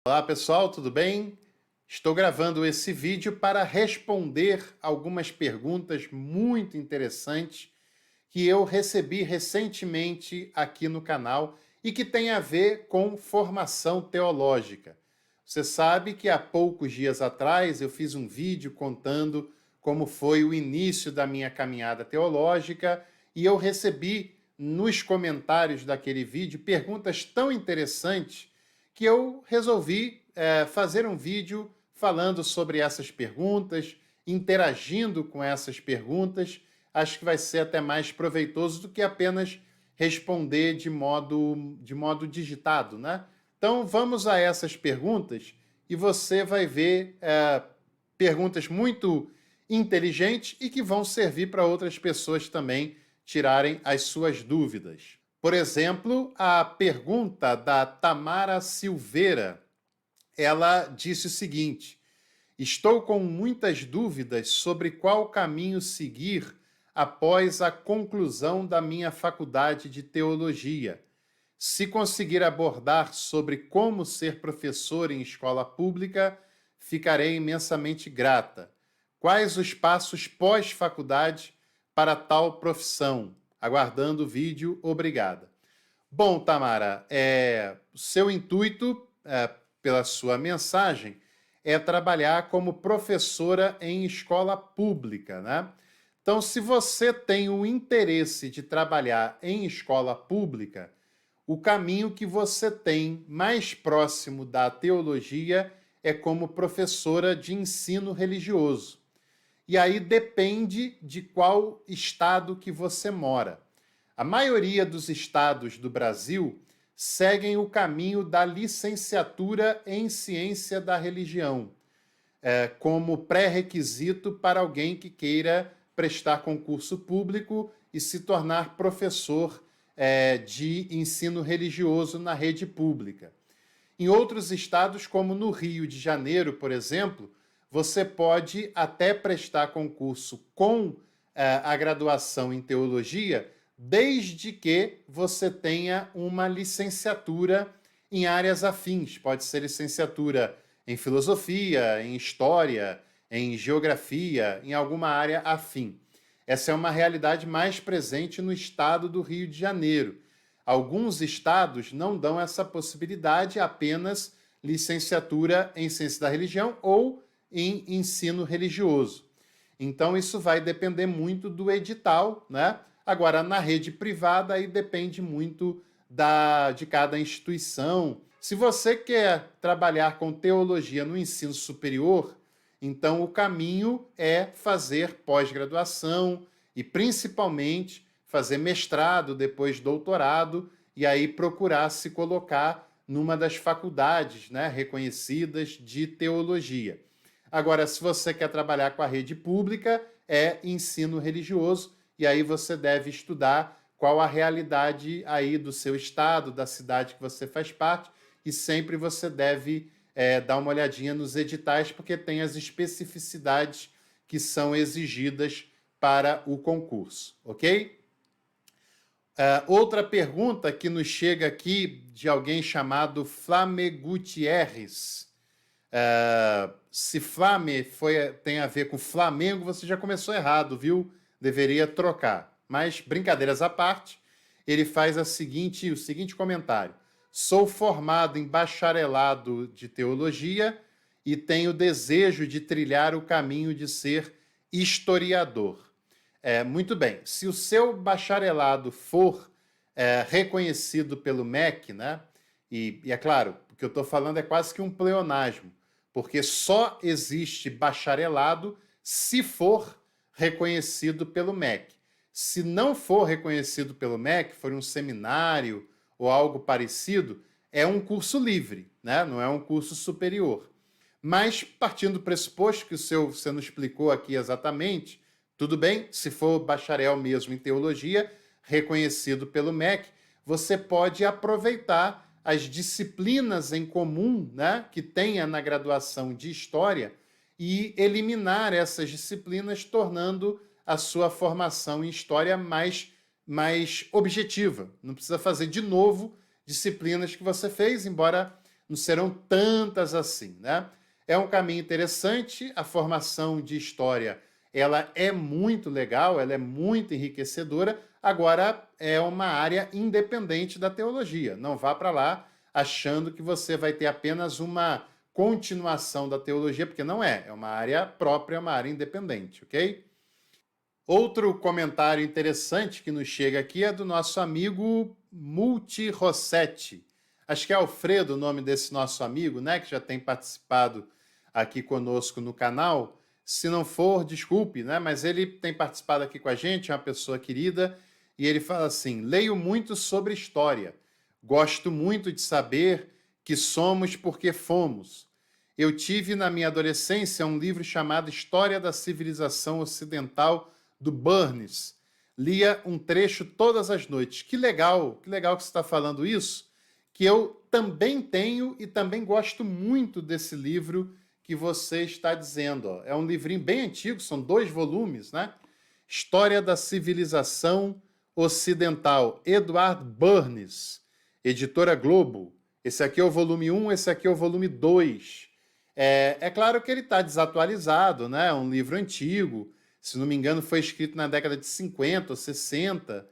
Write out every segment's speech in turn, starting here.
Olá pessoal, tudo bem? Estou gravando esse vídeo para responder algumas perguntas muito interessantes que eu recebi recentemente aqui no canal e que tem a ver com formação teológica. Você sabe que há poucos dias atrás eu fiz um vídeo contando como foi o início da minha caminhada teológica e eu recebi nos comentários daquele vídeo perguntas tão interessantes que eu resolvi fazer um vídeo falando sobre essas perguntas, interagindo com essas perguntas. Acho que vai ser até mais proveitoso do que apenas responder de modo digitado, né? Então vamos a essas perguntas e você vai ver perguntas muito inteligentes e que vão servir para outras pessoas também tirarem as suas dúvidas. Por exemplo, a pergunta da Tamara Silveira. Ela disse o seguinte: estou com muitas dúvidas sobre qual caminho seguir após a conclusão da minha faculdade de teologia. Se conseguir abordar sobre como ser professor em escola pública, ficarei imensamente grata. Quais os passos pós-faculdade para tal profissão? Aguardando o vídeo, obrigada. Bom, Tamara, o seu intuito, pela sua mensagem, é trabalhar como professora em escola pública, né? Então, se você tem o interesse de trabalhar em escola pública, o caminho que você tem mais próximo da teologia é como professora de ensino religioso. E aí depende de qual estado que você mora. A maioria dos estados do Brasil seguem o caminho da licenciatura em ciência da religião, como pré-requisito para alguém que queira prestar concurso público e se tornar professor de ensino religioso na rede pública. Em outros estados, como no Rio de Janeiro, por exemplo, você pode até prestar concurso com a graduação em teologia, desde que você tenha uma licenciatura em áreas afins. Pode ser licenciatura em filosofia, em história, em geografia, em alguma área afim. Essa é uma realidade mais presente no estado do Rio de Janeiro. Alguns estados não dão essa possibilidade, apenas licenciatura em ciência da religião ou em ensino religioso. Então, isso vai depender muito do edital, né? Agora, na rede privada, aí depende muito de cada instituição. Se você quer trabalhar com teologia no ensino superior, então o caminho é fazer pós-graduação e, principalmente, fazer mestrado, depois doutorado, e aí procurar se colocar numa das faculdades, né, reconhecidas de teologia. Agora, se você quer trabalhar com a rede pública, é ensino religioso, e aí você deve estudar qual a realidade aí do seu estado, da cidade que você faz parte, e sempre você deve dar uma olhadinha nos editais, porque tem as especificidades que são exigidas para o concurso, ok? Outra pergunta que nos chega aqui de alguém chamado Flame Gutierrez. Se Flame tem a ver com Flamengo, você já começou errado, viu? Deveria trocar. Mas, brincadeiras à parte, ele faz o seguinte comentário. Sou formado em bacharelado de teologia e tenho desejo de trilhar o caminho de ser historiador. Muito bem, se o seu bacharelado for reconhecido pelo MEC, né? E é claro, o que eu estou falando é quase que um pleonasmo, porque só existe bacharelado se for reconhecido pelo MEC. Se não for reconhecido pelo MEC, for um seminário ou algo parecido, é um curso livre, né? Não é um curso superior. Mas, partindo do pressuposto que você não explicou aqui exatamente, tudo bem, se for bacharel mesmo em teologia, reconhecido pelo MEC, você pode aproveitar as disciplinas em comum, né, que tenha na graduação de História e eliminar essas disciplinas, tornando a sua formação em História mais objetiva. Não precisa fazer de novo disciplinas que você fez, embora não serão tantas assim, né? É um caminho interessante, a formação de história, ela é muito legal, ela é muito enriquecedora, agora é uma área independente da teologia. Não vá para lá achando que você vai ter apenas uma continuação da teologia, porque não é, é uma área própria, é uma área independente, ok? Outro comentário interessante que nos chega aqui é do nosso amigo Multi Rossetti. Acho que é Alfredo o nome desse nosso amigo, né? Que já tem participado aqui conosco no canal. Se não for, desculpe, né? Mas ele tem participado aqui com a gente, é uma pessoa querida, e ele fala assim: leio muito sobre história. Gosto muito de saber que somos porque fomos. Eu tive na minha adolescência um livro chamado História da Civilização Ocidental do Burns. Lia um trecho todas as noites. Que legal que você está falando isso, que eu também tenho e também gosto muito desse livro que você está dizendo. Ó. É um livrinho bem antigo, são 2 volumes, né? História da Civilização Ocidental, Edward Burns, editora Globo. Esse aqui é o volume 1, esse aqui é o volume 2. É claro que ele está desatualizado, né? É um livro antigo, se não me engano, foi escrito na década de 50 ou 60.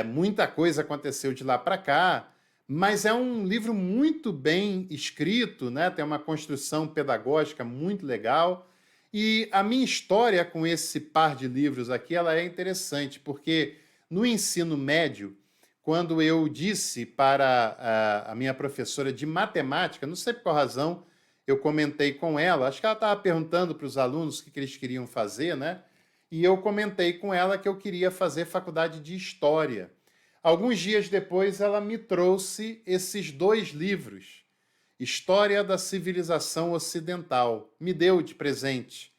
Muita coisa aconteceu de lá para cá, mas é um livro muito bem escrito, né? Tem uma construção pedagógica muito legal. E a minha história com esse par de livros aqui, ela é interessante, porque no ensino médio, quando eu disse para a minha professora de matemática, não sei por qual razão, eu comentei com ela, acho que ela estava perguntando para os alunos o que eles queriam fazer, né? E eu comentei com ela que eu queria fazer faculdade de História. Alguns dias depois, ela me trouxe esses 2 livros, História da Civilização Ocidental, me deu de presente.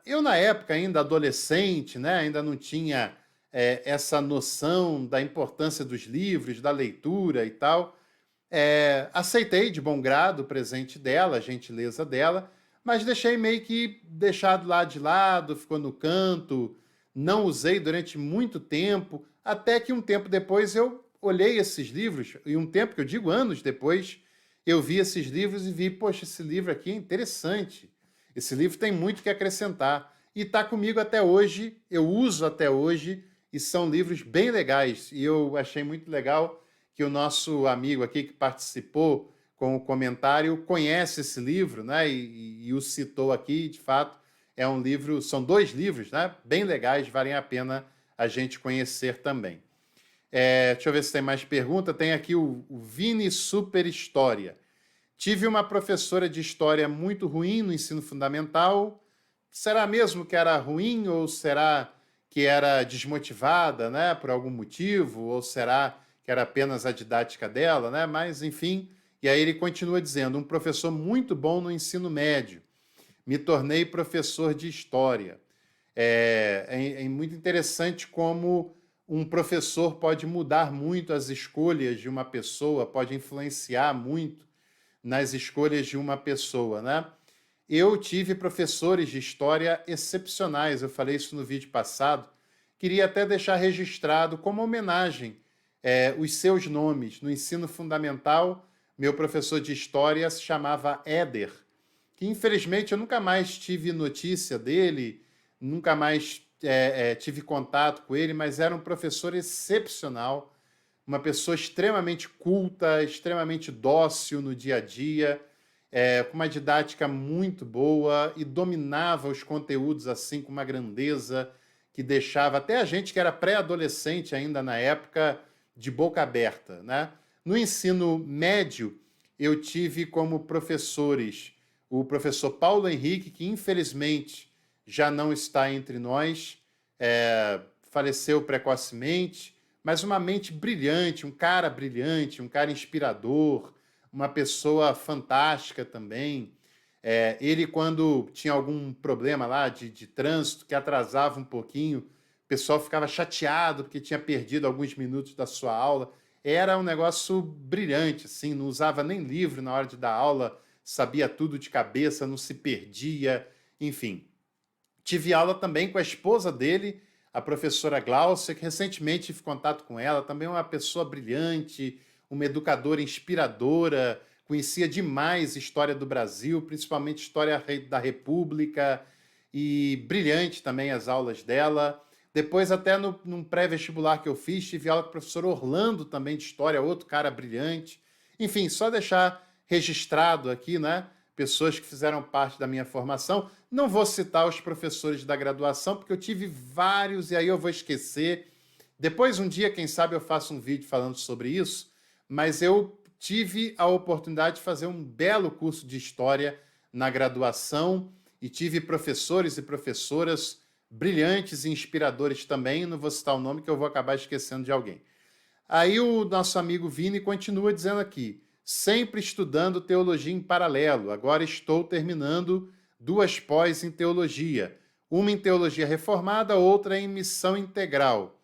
Eu, na época, ainda adolescente, né, ainda não tinha essa noção da importância dos livros, da leitura e tal. Aceitei de bom grado o presente dela, a gentileza dela, mas deixei meio que deixado lá de lado, ficou no canto, não usei durante muito tempo, até que um tempo depois eu olhei esses livros, e um tempo que eu digo anos depois, eu vi esses livros e vi, poxa, esse livro aqui é interessante, esse livro tem muito que acrescentar, e está comigo até hoje, eu uso até hoje, e são livros bem legais, e eu achei muito legal que o nosso amigo aqui que participou com o comentário conhece esse livro, né? E o citou aqui, de fato, é um livro, são 2 livros, né? Bem legais, valem a pena a gente conhecer também. Deixa eu ver se tem mais pergunta. Tem aqui o Vini Super História. Tive uma professora de história muito ruim no ensino fundamental. Será mesmo que era ruim ou será que era desmotivada, né, por algum motivo? Ou será que era apenas a didática dela, né? Mas, enfim, e aí ele continua dizendo, um professor muito bom no ensino médio. Me tornei professor de história. É muito interessante como um professor pode mudar muito as escolhas de uma pessoa, pode influenciar muito nas escolhas de uma pessoa, né? Eu tive professores de história excepcionais, eu falei isso no vídeo passado. Queria até deixar registrado como homenagem os seus nomes. No ensino fundamental, meu professor de história se chamava Éder, que infelizmente eu nunca mais tive notícia dele, nunca mais tive contato com ele, mas era um professor excepcional, uma pessoa extremamente culta, extremamente dócil no dia a dia, com uma didática muito boa e dominava os conteúdos assim com uma grandeza que deixava até a gente que era pré-adolescente ainda na época de boca aberta, né? No ensino médio, eu tive como professores o professor Paulo Henrique, que infelizmente já não está entre nós, faleceu precocemente, mas uma mente brilhante, um cara inspirador, uma pessoa fantástica também. Ele, quando tinha algum problema lá de trânsito que atrasava um pouquinho, o pessoal ficava chateado porque tinha perdido alguns minutos da sua aula. Era um negócio brilhante, assim, não usava nem livro na hora de dar aula, sabia tudo de cabeça, não se perdia, enfim. Tive aula também com a esposa dele, a professora Glaucia, que recentemente tive contato com ela, também uma pessoa brilhante, uma educadora inspiradora, conhecia demais história do Brasil, principalmente história da República, e brilhante também as aulas dela. Depois, até num pré-vestibular que eu fiz, tive aula com o professor Orlando também de história, outro cara brilhante. Enfim, só deixar registrado aqui, né? Pessoas que fizeram parte da minha formação. Não vou citar os professores da graduação, porque eu tive vários e aí eu vou esquecer. Depois, um dia, quem sabe, eu faço um vídeo falando sobre isso, mas eu tive a oportunidade de fazer um belo curso de História na graduação e tive professores e professoras brilhantes e inspiradores também, não vou citar o nome que eu vou acabar esquecendo de alguém. Aí o nosso amigo Vini continua dizendo aqui, sempre estudando teologia em paralelo, agora estou terminando 2 pós em teologia, uma em teologia reformada, outra em missão integral.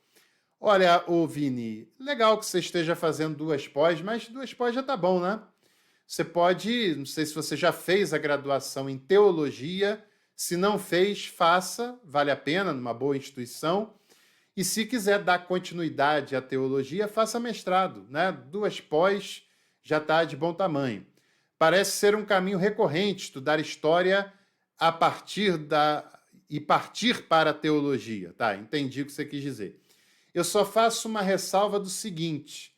Olha, ô Vini, legal que você esteja fazendo 2 pós, mas 2 pós já tá bom, né? Você pode, não sei se você já fez a graduação em teologia, se não fez, faça, vale a pena, numa boa instituição. E se quiser dar continuidade à teologia, faça mestrado, né? 2 pós já está de bom tamanho. Parece ser um caminho recorrente estudar história a partir e partir para a teologia, tá? Entendi o que você quis dizer. Eu só faço uma ressalva do seguinte: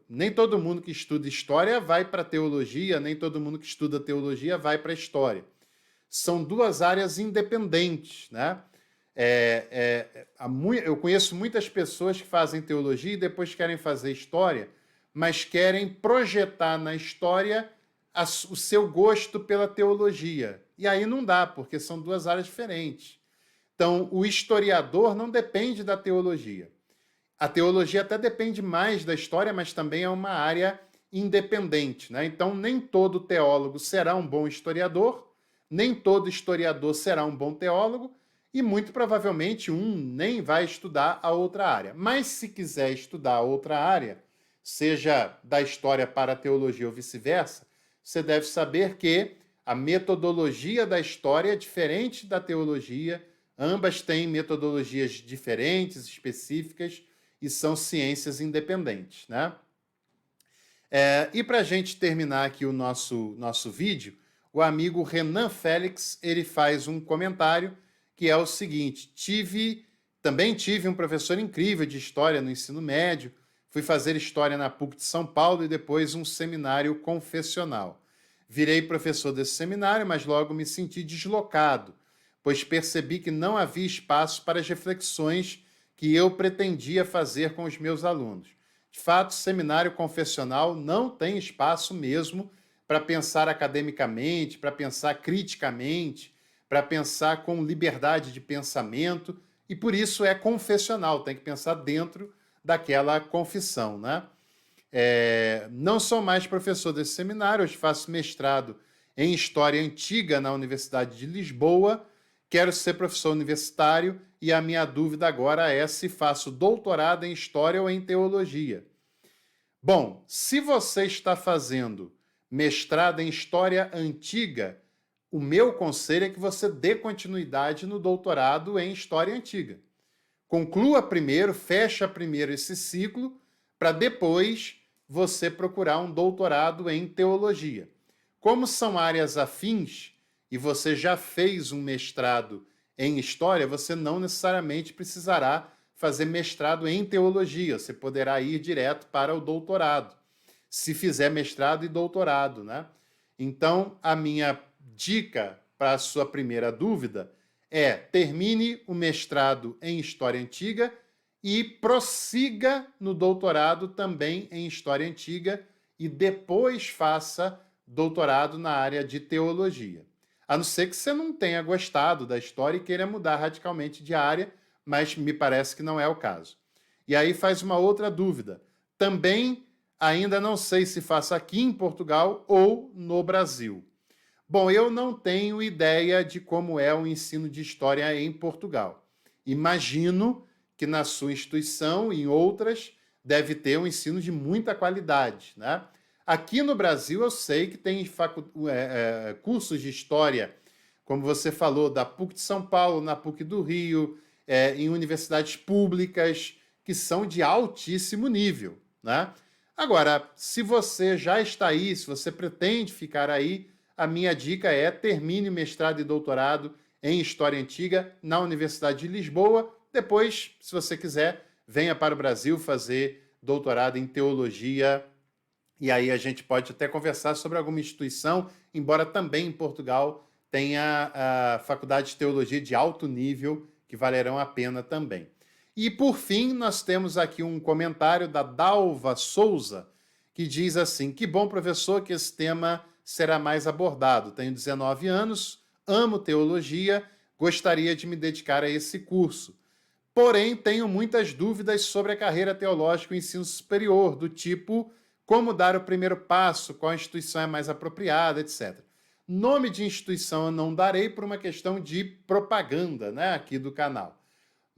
nem todo mundo que estuda história vai para teologia, nem todo mundo que estuda teologia vai para história. São 2 áreas independentes, né? Eu conheço muitas pessoas que fazem teologia e depois querem fazer história, mas querem projetar na história o seu gosto pela teologia. E aí não dá, porque são 2 áreas diferentes. Então, o historiador não depende da teologia. A teologia até depende mais da história, mas também é uma área independente, né? Então, nem todo teólogo será um bom historiador, nem todo historiador será um bom teólogo, e muito provavelmente um nem vai estudar a outra área. Mas se quiser estudar a outra área, seja da história para a teologia ou vice-versa, você deve saber que a metodologia da história é diferente da teologia, ambas têm metodologias diferentes, específicas, e são ciências independentes, né? E para a gente terminar aqui o nosso vídeo, o amigo Renan Félix, ele faz um comentário que é o seguinte: também tive um professor incrível de história no ensino médio, fui fazer história na PUC de São Paulo e depois um seminário confessional. Virei professor desse seminário, mas logo me senti deslocado, pois percebi que não havia espaço para as reflexões que eu pretendia fazer com os meus alunos. De fato, seminário confessional não tem espaço mesmo para pensar academicamente, para pensar criticamente, para pensar com liberdade de pensamento, e por isso é confessional, tem que pensar dentro daquela confissão, né? Não sou mais professor desse seminário, hoje faço mestrado em História Antiga na Universidade de Lisboa, quero ser professor universitário e a minha dúvida agora é se faço doutorado em História ou em Teologia. Bom, se você está fazendo mestrado em História Antiga, o meu conselho é que você dê continuidade no doutorado em História Antiga. Conclua primeiro, fecha primeiro esse ciclo, para depois você procurar um doutorado em Teologia. Como são áreas afins, e você já fez um mestrado em História, você não necessariamente precisará fazer mestrado em Teologia, você poderá ir direto para o doutorado, se fizer mestrado e doutorado, né? Então, a minha dica para a sua primeira dúvida é: termine o mestrado em História Antiga e prossiga no doutorado também em História Antiga e depois faça doutorado na área de Teologia. A não ser que você não tenha gostado da história e queira mudar radicalmente de área, mas me parece que não é o caso. E aí faz uma outra dúvida. Também ainda não sei se faço aqui em Portugal ou no Brasil. Bom, eu não tenho ideia de como é o ensino de história em Portugal. Imagino que na sua instituição e em outras deve ter um ensino de muita qualidade, né? Aqui no Brasil eu sei que tem cursos de história, como você falou, da PUC de São Paulo, na PUC do Rio, em universidades públicas, que são de altíssimo nível, né? Agora, se você já está aí, se você pretende ficar aí, a minha dica é termine o mestrado e doutorado em História Antiga na Universidade de Lisboa. Depois, se você quiser, venha para o Brasil fazer doutorado em Teologia. E aí a gente pode até conversar sobre alguma instituição, embora também em Portugal tenha a Faculdade de Teologia de alto nível, que valerão a pena também. E, por fim, nós temos aqui um comentário da Dalva Souza, que diz assim: que bom, professor, que esse tema será mais abordado. Tenho 19 anos, amo teologia, gostaria de me dedicar a esse curso. Porém, tenho muitas dúvidas sobre a carreira teológica e o ensino superior, do tipo como dar o primeiro passo, qual instituição é mais apropriada, etc. Nome de instituição eu não darei por uma questão de propaganda, né, aqui do canal.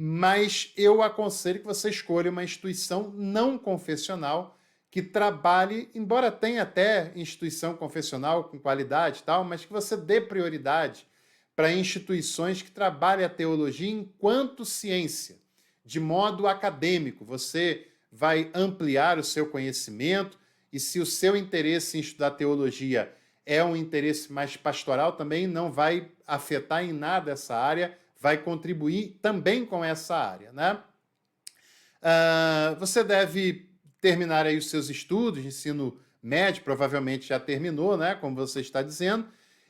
Mas eu aconselho que você escolha uma instituição não confessional que trabalhe, embora tenha até instituição confessional com qualidade e tal, mas que você dê prioridade para instituições que trabalhem a teologia enquanto ciência, de modo acadêmico. Você vai ampliar o seu conhecimento e se o seu interesse em estudar teologia é um interesse mais pastoral também, não vai afetar em nada essa área, vai contribuir também com essa área, né? Você deve terminar aí os seus estudos de ensino médio, provavelmente já terminou, né? Como você está dizendo.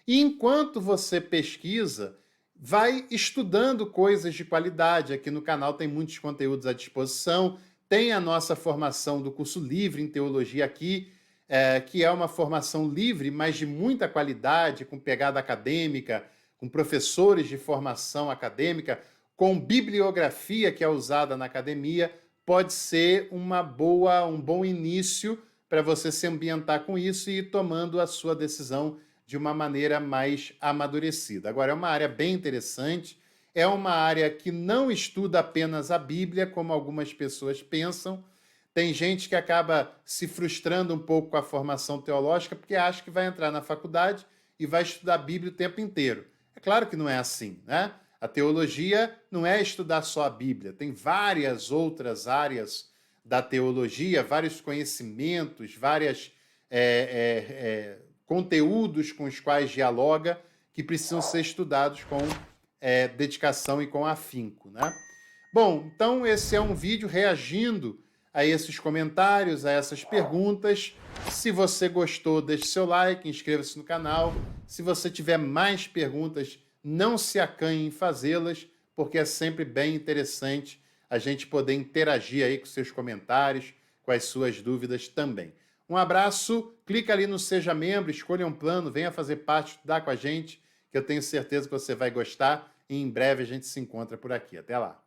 E enquanto você pesquisa, vai estudando coisas de qualidade. Aqui no canal tem muitos conteúdos à disposição. Tem a nossa formação do curso livre em teologia aqui, que é uma formação livre, mas de muita qualidade, com pegada acadêmica, com professores de formação acadêmica, com bibliografia que é usada na academia, pode ser um bom início para você se ambientar com isso e ir tomando a sua decisão de uma maneira mais amadurecida. Agora, é uma área bem interessante, é uma área que não estuda apenas a Bíblia, como algumas pessoas pensam. Tem gente que acaba se frustrando um pouco com a formação teológica porque acha que vai entrar na faculdade e vai estudar a Bíblia o tempo inteiro. É claro que não é assim, né? A teologia não é estudar só a Bíblia, tem várias outras áreas da teologia, vários conhecimentos, vários conteúdos com os quais dialoga que precisam ser estudados com dedicação e com afinco, né? Bom, então esse é um vídeo reagindo a esses comentários, a essas perguntas. Se você gostou, deixe seu like, inscreva-se no canal. Se você tiver mais perguntas, não se acanhe em fazê-las, porque é sempre bem interessante a gente poder interagir aí com seus comentários, com as suas dúvidas também. Um abraço, clica ali no Seja Membro, escolha um plano, venha fazer parte, estudar com a gente, que eu tenho certeza que você vai gostar e em breve a gente se encontra por aqui. Até lá!